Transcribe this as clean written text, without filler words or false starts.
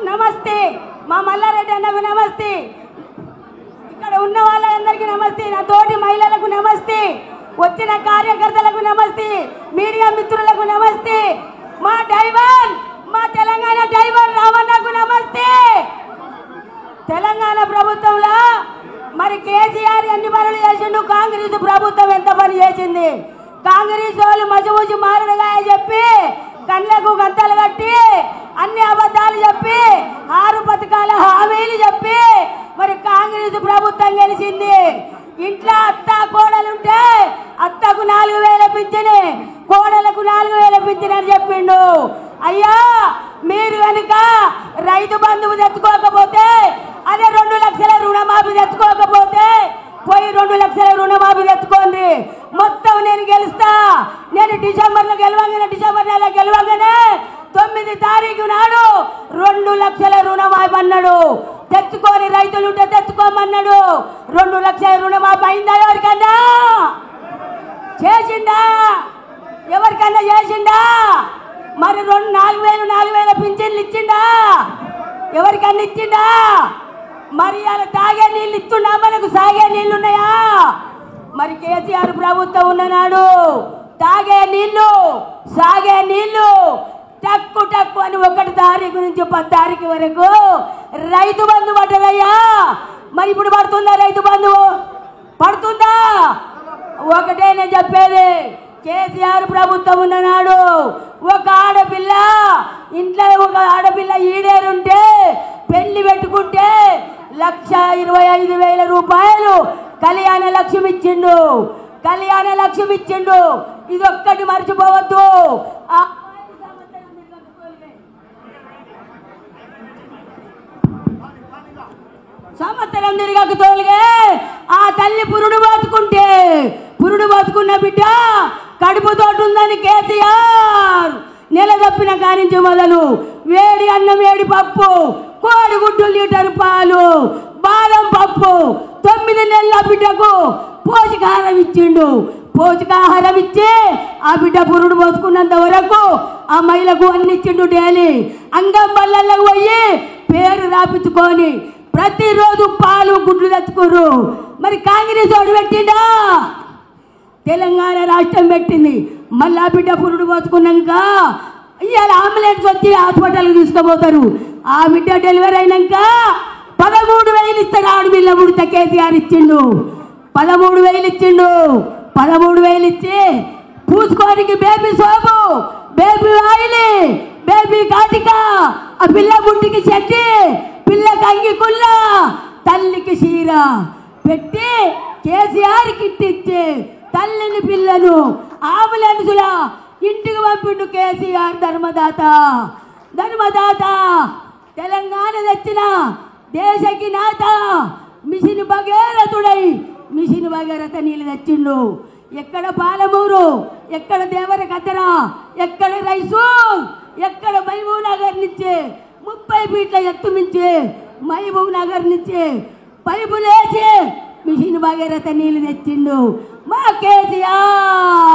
నమస్తే, మా మల్లారెడ్డి అన్నకు నమస్తే, ఇక్కడ ఉన్న వాళ్ళందరికీ నమస్తే, నా తోటి మహిళలకు నమస్తే, వచ్చిన కార్యకర్తలకు నమస్తే, మీడియా మిత్రులకు నమస్తే, మా డ్రైవర్, మా తెలంగాణ డ్రైవర్ రామన్నకు నమస్తే. తెలంగాణ ప్రభుత్వంలో మరి కేసీఆర్ ఎన్ని పనులు చేసిండు, కాంగ్రెస్ ప్రభుత్వం ఎంత పని చేసింది? కాంగ్రెస్ వాళ్ళు మజమూసి మారడుగా చెప్పి కళ్ళకు గంతలు కట్టి అన్ని అబద్ధాలు చెప్పి 6 పథకాల హామీలు చెప్పి మరి కాంగ్రెస్ ప్రభుత్వం గెలిచింది. ఇంట్లో అత్త కోడలుంటే అత్తకు 4000 పింఛని, కోడలకు 4000 పింఛని అని చెప్పిండు. అయ్యా మీరు కనుక రైతు బంధువు తెచ్చుకోకపోతే, అదే 2 లక్షల రుణమాఫీ తెచ్చుకోకపోతే పోయి 2 లక్షల రుణమాఫీ తెచ్చుకోండి. మొత్తం నేను గెలుస్తా. నేను డిసెంబర్ నెల గెలవగానే 9 తారీఖు నాడు 2 లక్షల రుణమాఫీ అన్నాడు. తెచ్చుకొని రైతులుంటే తెచ్చుకోమన్నాడు. 2 లక్షల రుణమాఫీ అయిందా? ఎవరికన్నా చేసిండా? ఎవరికన్నా చేసిండా? మరి 4,000 పింఛన్లు ఇచ్చిండా? ఎవరికన్నా ఇచ్చిండా? మరి అలా తాగే నీళ్ళు ఇస్తుండా? మనకు సాగే నీళ్ళు ఉన్నాయా? మరి కేసీఆర్ ప్రభుత్వం ఉన్ననాడు తాగే నీళ్లు, సాగే నీళ్లు టక్కు టక్కు అని 1 తారీఖు నుంచి 10 తారీఖు వరకు రైతు బంధు పడ్డదయ్యా. మరి ఇప్పుడు పడుతుందా రైతు బంధు? పడుతుందా? ఒకటే నేను చెప్పేది, కేసీఆర్ ప్రభుత్వం ఉన్ననాడు ఒక ఆడపిల్ల ఇంట్లో, ఒక ఆడపిల్ల ఈడేరుంటే పెళ్లి పెట్టుకుంటే 1,25,000 రూపాయలు కళ్యాణ లక్ష్మి ఇచ్చిండు. కళ్యాణ లక్ష్మి ఇచ్చిండు. ఇది ఒక్కటి మర్చిపోవద్దు. సంవత్సరం తిరగక తోలుగే ఆ తల్లి పురుడు పోసుకున్న బిడ్డ కడుపుతోటి ఉందని కేసీఆర్ నెల తప్పిన కానించి మొదలు వేడి అన్నం, వేడి పప్పు, కోడిగుడ్డు లీటర్ పాలు, బాదం పప్పు 9 నెలల బిడ్డకు పోషకాహారం ఇచ్చిండు. పోషకాహారం ఇచ్చి ఆ బిడ్డ పురుడు పోసుకున్నంత వరకు ఆ మహిళకు అన్ని ఇచ్చిండు. డైలీ అంగం బళ్ళకు పోయి పేరు రాపించుకొని ప్రతిరోజు పాలు గుడ్లు తెచ్చుకోరు. మరి కాంగ్రెస్ ఓడి పెట్టిండా? తెలంగాణ రాష్ట్రం పెట్టింది. మళ్ళీ ఆ బిడ్డ పురుడు పోసుకున్నాక ఇవాళ అంబులెన్స్ వచ్చి హాస్పిటల్కి తీసుకుపోతారు. ఆ బిడ్డ డెలివరీ అయినాక 13,000 ఇస్తాడు. ఆడపిల్ల పుడితే కేసీఆర్ ఇచ్చిండు. 13,000 ఇచ్చిండు. 13,000 ఇచ్చి పూసుకోనికి baby soap, baby oil, baby కాటిక, ఆ పిల్ల గుంటికి చెట్టి, పిల్లకి అంగి కుల్ల, తల్లికి చీర పెట్టి కేసీఆర్ కిట్ ఇచ్చి తల్లిని పిల్లను అంబులెన్సులా ఇంటికి పంపిండు కేసీఆర్. ధర్మదాత, ధర్మదాత, తెలంగాణ తెచ్చిన దేశకి నాత, మిషన్ భగీరథుడై మిషన్ భగీరథ నీళ్ళు తెచ్చిండు. ఎక్కడ పాలమూరు, ఎక్కడ దేవర కత్తెర, ఎక్కడ రైసు, ఎక్కడ మహబూబ్ నగర్ నుంచి 30 ఫీట్ల ఎత్తు నుంచి మహబూబ్ నగర్ నుంచి పైపులేసి మిషన్ భగీరథ నీళ్ళు తెచ్చిండు మా కేసీఆర్.